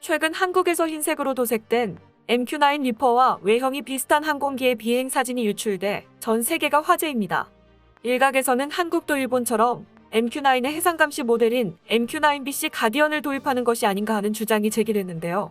최근 한국에서 흰색으로 도색된 MQ-9 리퍼와 외형이 비슷한 항공기의 비행 사진이 유출돼 전 세계가 화제입니다. 일각에서는 한국도 일본처럼 MQ-9의 해상 감시 모델인 MQ-9BC 가디언을 도입하는 것이 아닌가 하는 주장이 제기됐는데요.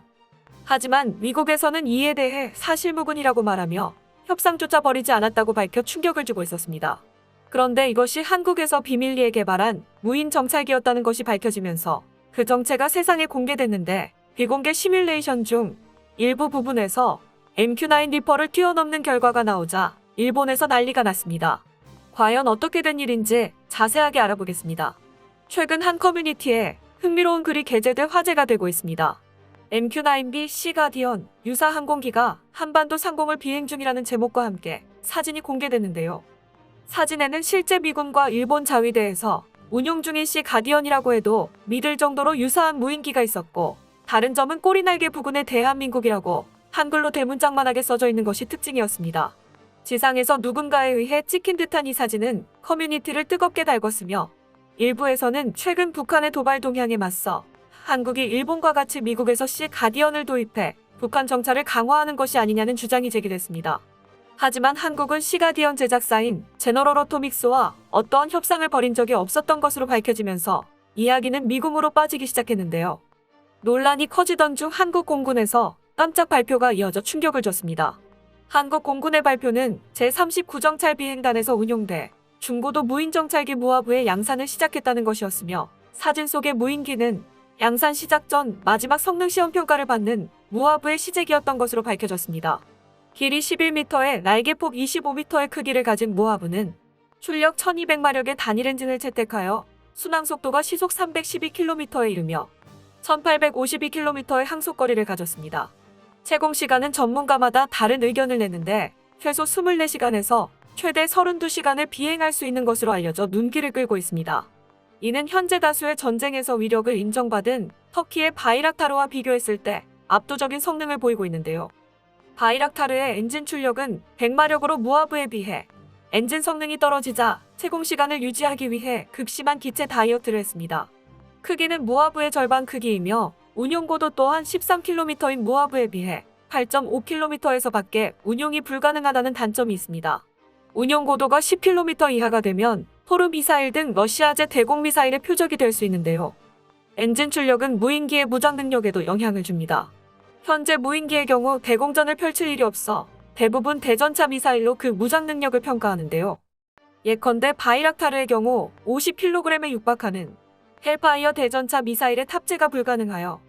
하지만 미국에서는 이에 대해 사실무근이라고 말하며 협상조차 벌이지 않았다고 밝혀 충격을 주고 있었습니다. 그런데 이것이 한국에서 비밀리에 개발한 무인 정찰기였다는 것이 밝혀지면서 그 정체가 세상에 공개됐는데, 비공개 시뮬레이션 중 일부 부분에서 MQ-9 리퍼를 뛰어넘는 결과가 나오자 일본에서 난리가 났습니다. 과연 어떻게 된 일인지 자세하게 알아보겠습니다. 최근 한 커뮤니티에 흥미로운 글이 게재돼 화제가 되고 있습니다. MQ-9B C 가디언 유사 항공기가 한반도 상공을 비행 중이라는 제목과 함께 사진이 공개됐는데요. 사진에는 실제 미군과 일본 자위대에서 운용 중인 C 가디언이라고 해도 믿을 정도로 유사한 무인기가 있었고, 다른 점은 꼬리날개 부근의 대한민국이라고 한글로 대문짝만하게 써져 있는 것이 특징이었습니다. 지상에서 누군가에 의해 찍힌 듯한 이 사진은 커뮤니티를 뜨겁게 달궜으며, 일부에서는 최근 북한의 도발 동향에 맞서 한국이 일본과 같이 미국에서 C 가디언을 도입해 북한 정찰을 강화하는 것이 아니냐는 주장이 제기됐습니다. 하지만 한국은 C 가디언 제작사인 제너럴 어토믹스와 어떠한 협상을 벌인 적이 없었던 것으로 밝혀지면서 이야기는 미궁으로 빠지기 시작했는데요. 논란이 커지던 중 한국 공군에서 깜짝 발표가 이어져 충격을 줬습니다. 한국 공군의 발표는 제39정찰 비행단에서 운용돼 중고도 무인정찰기 무하부의 양산을 시작했다는 것이었으며, 사진 속의 무인기는 양산 시작 전 마지막 성능 시험 평가를 받는 무하부의 시제기였던 것으로 밝혀졌습니다. 길이 11m에 날개폭 25m의 크기를 가진 무하부는 출력 1200마력의 단일 엔진을 채택하여 순항속도가 시속 312km에 이르며 1852km의 항속거리를 가졌습니다. 채공시간은 전문가마다 다른 의견을 내는데 최소 24시간에서 최대 32시간을 비행할 수 있는 것으로 알려져 눈길을 끌고 있습니다. 이는 현재 다수의 전쟁에서 위력을 인정받은 터키의 바이락타르와 비교했을 때 압도적인 성능을 보이고 있는데요. 바이락타르의 엔진 출력은 100마력으로 무하부에 비해 엔진 성능이 떨어지자 채공시간을 유지하기 위해 극심한 기체 다이어트를 했습니다. 크기는 무하부의 절반 크기이며 운용고도 또한 13km인 무하부에 비해 8.5km에서 밖에 운용이 불가능하다는 단점이 있습니다. 운용고도가 10km 이하가 되면 토르 미사일 등 러시아제 대공 미사일의 표적이 될 수 있는데요. 엔진 출력은 무인기의 무장 능력에도 영향을 줍니다. 현재 무인기의 경우 대공전을 펼칠 일이 없어 대부분 대전차 미사일로 그 무장 능력을 평가하는데요. 예컨대 바이락타르의 경우 50kg에 육박하는 헬파이어 대전차 미사일의 탑재가 불가능하여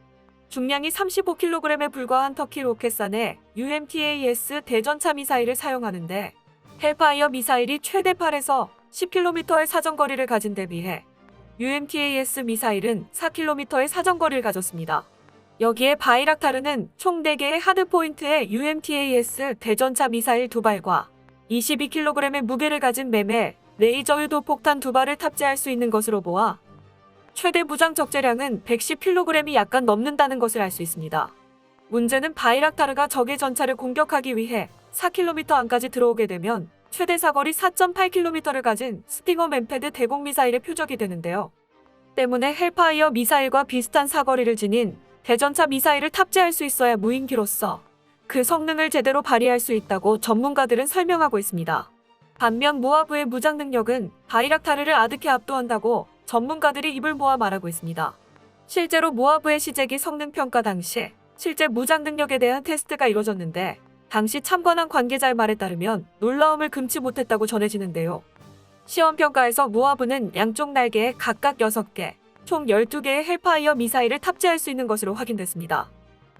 중량이 35kg에 불과한 터키 로켓산의 UMTAS 대전차 미사일을 사용하는데, 헬파이어 미사일이 최대 8에서 10km의 사정거리를 가진 데 비해 UMTAS 미사일은 4km의 사정거리를 가졌습니다. 여기에 바이락타르는 총 4개의 하드포인트의 UMTAS 대전차 미사일 2발과 22kg의 무게를 가진 매매 레이저 유도 폭탄 2발을 탑재할 수 있는 것으로 보아 최대 무장 적재량은 110kg이 약간 넘는다는 것을 알 수 있습니다. 문제는 바이락타르가 적의 전차를 공격하기 위해 4km 안까지 들어오게 되면 최대 사거리 4.8km를 가진 스팅어 맨패드 대공 미사일의 표적이 되는데요. 때문에 헬파이어 미사일과 비슷한 사거리를 지닌 대전차 미사일을 탑재할 수 있어야 무인기로서 그 성능을 제대로 발휘할 수 있다고 전문가들은 설명하고 있습니다. 반면 무하부의 무장 능력은 바이락타르를 아득히 압도한다고 전문가들이 입을 모아 말하고 있습니다. 실제로 무하부의 시제기 성능 평가 당시 실제 무장 능력에 대한 테스트가 이뤄졌는데, 당시 참관한 관계자의 말에 따르면 놀라움을 금치 못했다고 전해지는데요. 시험평가에서 무하부는 양쪽 날개에 각각 6개, 총 12개의 헬파이어 미사일을 탑재할 수 있는 것으로 확인됐습니다.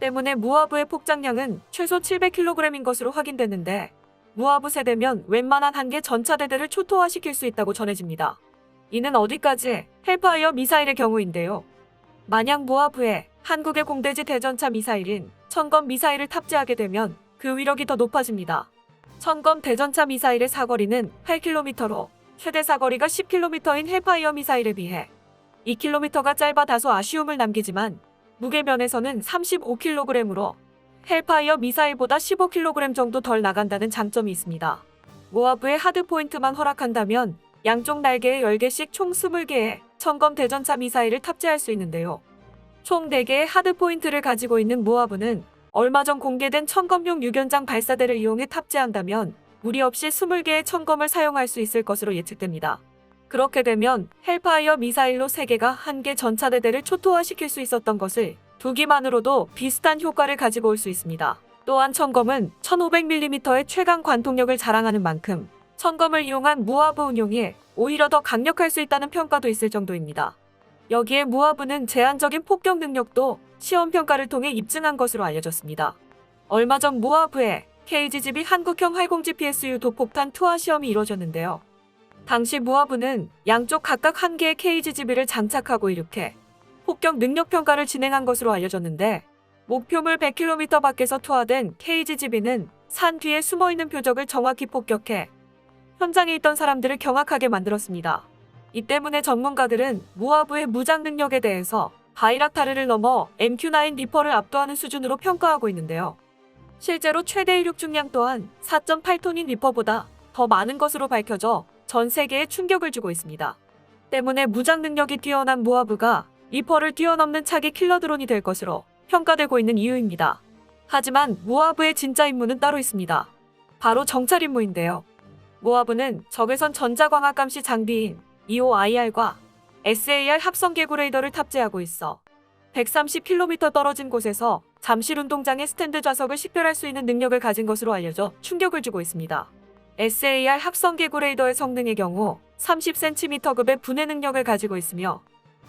때문에 무하부의 폭장량은 최소 700kg인 것으로 확인됐는데, 무하부 세대면 웬만한 한 개 전차대대를 초토화시킬 수 있다고 전해집니다. 이는 어디까지 헬파이어 미사일의 경우인데요. 만약 무하부에 한국의 공대지 대전차 미사일인 천검 미사일을 탑재하게 되면 그 위력이 더 높아집니다. 천검 대전차 미사일의 사거리는 8km로 최대 사거리가 10km인 헬파이어 미사일에 비해 2km가 짧아 다소 아쉬움을 남기지만, 무게면에서는 35kg으로 헬파이어 미사일보다 15kg 정도 덜 나간다는 장점이 있습니다. 무하부의 하드포인트만 허락한다면 양쪽 날개에 10개씩 총 20개의 천검 대전차 미사일을 탑재할 수 있는데요. 총 4개의 하드포인트를 가지고 있는 무하브는 얼마 전 공개된 천검용 유견장 발사대를 이용해 탑재한다면 무리 없이 20개의 천검을 사용할 수 있을 것으로 예측됩니다. 그렇게 되면 헬파이어 미사일로 3개가 한 개 전차대대를 초토화시킬 수 있었던 것을 두기만으로도 비슷한 효과를 가지고 올 수 있습니다. 또한 천검은 1500mm의 최강 관통력을 자랑하는 만큼 천검을 이용한 무하브 운용이 오히려 더 강력할 수 있다는 평가도 있을 정도입니다. 여기에 무하브는 제한적인 폭격 능력도 시험평가를 통해 입증한 것으로 알려졌습니다. 얼마 전 무하브의 KGGB 한국형 활공-GPSU 도폭탄 투하 시험이 이뤄졌는데요. 당시 무하브는 양쪽 각각 1개의 KGGB를 장착하고 이륙해 폭격 능력 평가를 진행한 것으로 알려졌는데, 목표물 100km 밖에서 투하된 KGGB는 산 뒤에 숨어있는 표적을 정확히 폭격해 현장에 있던 사람들을 경악하게 만들었습니다. 이 때문에 전문가들은 무하브의 무장 능력에 대해서 바이락타르를 넘어 MQ-9 리퍼를 압도하는 수준으로 평가하고 있는데요. 실제로 최대 이륙 중량 또한 4.8톤인 리퍼보다 더 많은 것으로 밝혀져 전 세계에 충격을 주고 있습니다. 때문에 무장 능력이 뛰어난 무하브가 리퍼를 뛰어넘는 차기 킬러 드론이 될 것으로 평가되고 있는 이유입니다. 하지만 무하브의 진짜 임무는 따로 있습니다. 바로 정찰 임무인데요. 무하브는 적외선 전자광학 감시 장비인 EOIR과 SAR 합성 개구 레이더를 탑재하고 있어 130km 떨어진 곳에서 잠실 운동장의 스탠드 좌석을 식별할 수 있는 능력을 가진 것으로 알려져 충격을 주고 있습니다. SAR 합성 개구 레이더의 성능의 경우 30cm급의 분해 능력을 가지고 있으며,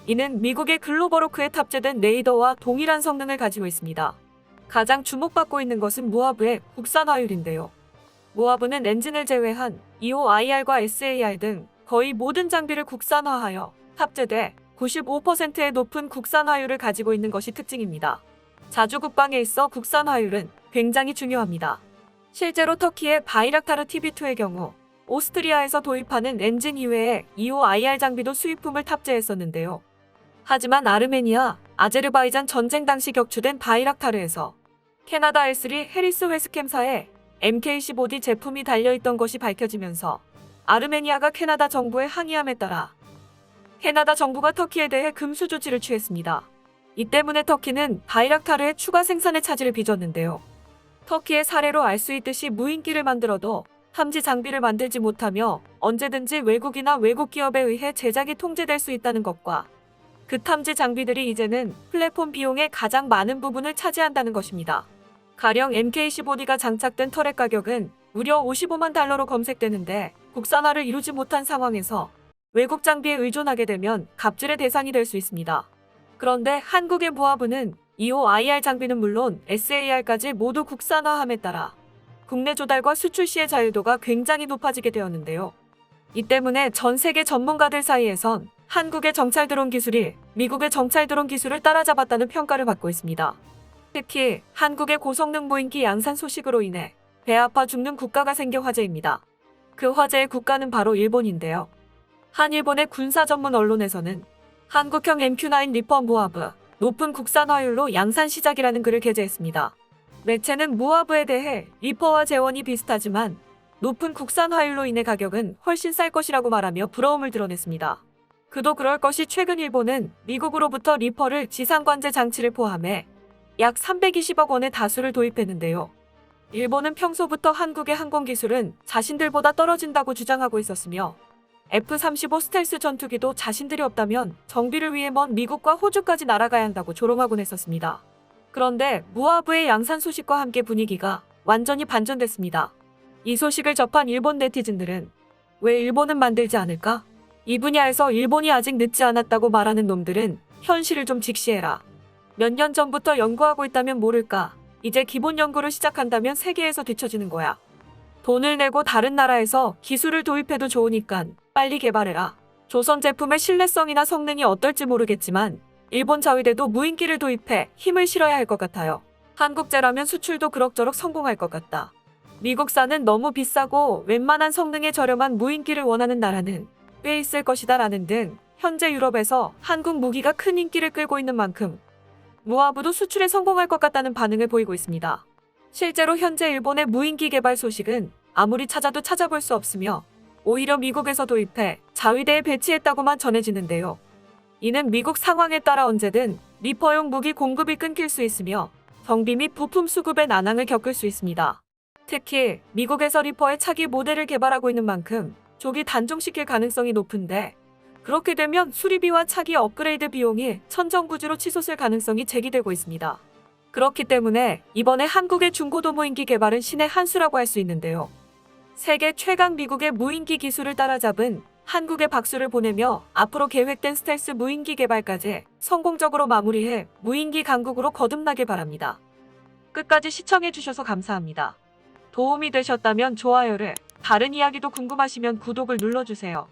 이는 미국의 글로벌호크에 탑재된 레이더와 동일한 성능을 가지고 있습니다. 가장 주목받고 있는 것은 무하브의 국산화율인데요. 무하브는 엔진을 제외한 EOIR과 SAR 등 거의 모든 장비를 국산화하여 탑재돼 95%의 높은 국산화율을 가지고 있는 것이 특징입니다. 자주 국방에 있어 국산화율은 굉장히 중요합니다. 실제로 터키의 바이락타르 TB2의 경우 오스트리아에서 도입하는 엔진 이외에 EOIR 장비도 수입품을 탑재했었는데요. 하지만 아르메니아, 아제르바이잔 전쟁 당시 격추된 바이락타르에서 캐나다 S3 해리스 웨스캠사의 MK15D 제품이 달려있던 것이 밝혀지면서 아르메니아가 캐나다 정부에 항의함에 따라 캐나다 정부가 터키에 대해 금수 조치를 취했습니다. 이 때문에 터키는 바이락타르의 추가 생산의 차질을 빚었는데요. 터키의 사례로 알 수 있듯이 무인기를 만들어도 탐지 장비를 만들지 못하며 언제든지 외국이나 외국 기업에 의해 제작이 통제될 수 있다는 것과 그 탐지 장비들이 이제는 플랫폼 비용의 가장 많은 부분을 차지한다는 것입니다. 가령 MK15D가 장착된 터렛 가격은 무려 55만 달러로 검색되는데, 국산화를 이루지 못한 상황에서 외국 장비에 의존하게 되면 갑질의 대상이 될 수 있습니다. 그런데 한국의 무하브는 EOIR 장비는 물론 SAR까지 모두 국산화함에 따라 국내 조달과 수출 시의 자유도가 굉장히 높아지게 되었는데요. 이 때문에 전 세계 전문가들 사이에선 한국의 정찰 드론 기술이 미국의 정찰 드론 기술을 따라잡았다는 평가를 받고 있습니다. 특히 한국의 고성능 무인기 양산 소식으로 인해 배 아파 죽는 국가가 생겨 화제입니다. 그 화제의 국가는 바로 일본인데요. 한일본의 군사 전문 언론에서는 한국형 MQ-9 리퍼 무하브 높은 국산화율로 양산 시작이라는 글을 게재했습니다. 매체는 무하브에 대해 리퍼와 재원이 비슷하지만 높은 국산화율로 인해 가격은 훨씬 쌀 것이라고 말하며 부러움을 드러냈습니다. 그도 그럴 것이 최근 일본은 미국으로부터 리퍼를 지상관제 장치를 포함해 약 320억 원의 다수를 도입했는데요. 일본은 평소부터 한국의 항공기술은 자신들보다 떨어진다고 주장하고 있었으며, F-35 스텔스 전투기도 자신들이 없다면 정비를 위해 먼 미국과 호주까지 날아가야 한다고 조롱하곤 했었습니다. 그런데 무하브의 양산 소식과 함께 분위기가 완전히 반전됐습니다. 이 소식을 접한 일본 네티즌들은 왜 일본은 만들지 않을까? 이 분야에서 일본이 아직 늦지 않았다고 말하는 놈들은 현실을 좀 직시해라. 몇 년 전부터 연구하고 있다면 모를까? 이제 기본 연구를 시작한다면 세계에서 뒤처지는 거야. 돈을 내고 다른 나라에서 기술을 도입해도 좋으니까 빨리 개발해라. 조선 제품의 신뢰성이나 성능이 어떨지 모르겠지만 일본 자위대도 무인기를 도입해 힘을 실어야 할 것 같아요. 한국제라면 수출도 그럭저럭 성공할 것 같다. 미국산은 너무 비싸고 웬만한 성능에 저렴한 무인기를 원하는 나라는 꽤 있을 것이다 라는 등 현재 유럽에서 한국 무기가 큰 인기를 끌고 있는 만큼 무하브도 수출에 성공할 것 같다는 반응을 보이고 있습니다. 실제로 현재 일본의 무인기 개발 소식은 아무리 찾아도 찾아볼 수 없으며 오히려 미국에서 도입해 자위대에 배치했다고만 전해지는데요. 이는 미국 상황에 따라 언제든 리퍼용 무기 공급이 끊길 수 있으며 정비 및 부품 수급의 난항을 겪을 수 있습니다. 특히 미국에서 리퍼의 차기 모델을 개발하고 있는 만큼 조기 단종시킬 가능성이 높은데, 그렇게 되면 수리비와 차기 업그레이드 비용이 천정부지로 치솟을 가능성이 제기되고 있습니다. 그렇기 때문에 이번에 한국의 중고도 무인기 개발은 신의 한 수라고 할 수 있는데요. 세계 최강 미국의 무인기 기술을 따라잡은 한국에 박수를 보내며 앞으로 계획된 스텔스 무인기 개발까지 성공적으로 마무리해 무인기 강국으로 거듭나길 바랍니다. 끝까지 시청해주셔서 감사합니다. 도움이 되셨다면 좋아요를, 다른 이야기도 궁금하시면 구독을 눌러주세요.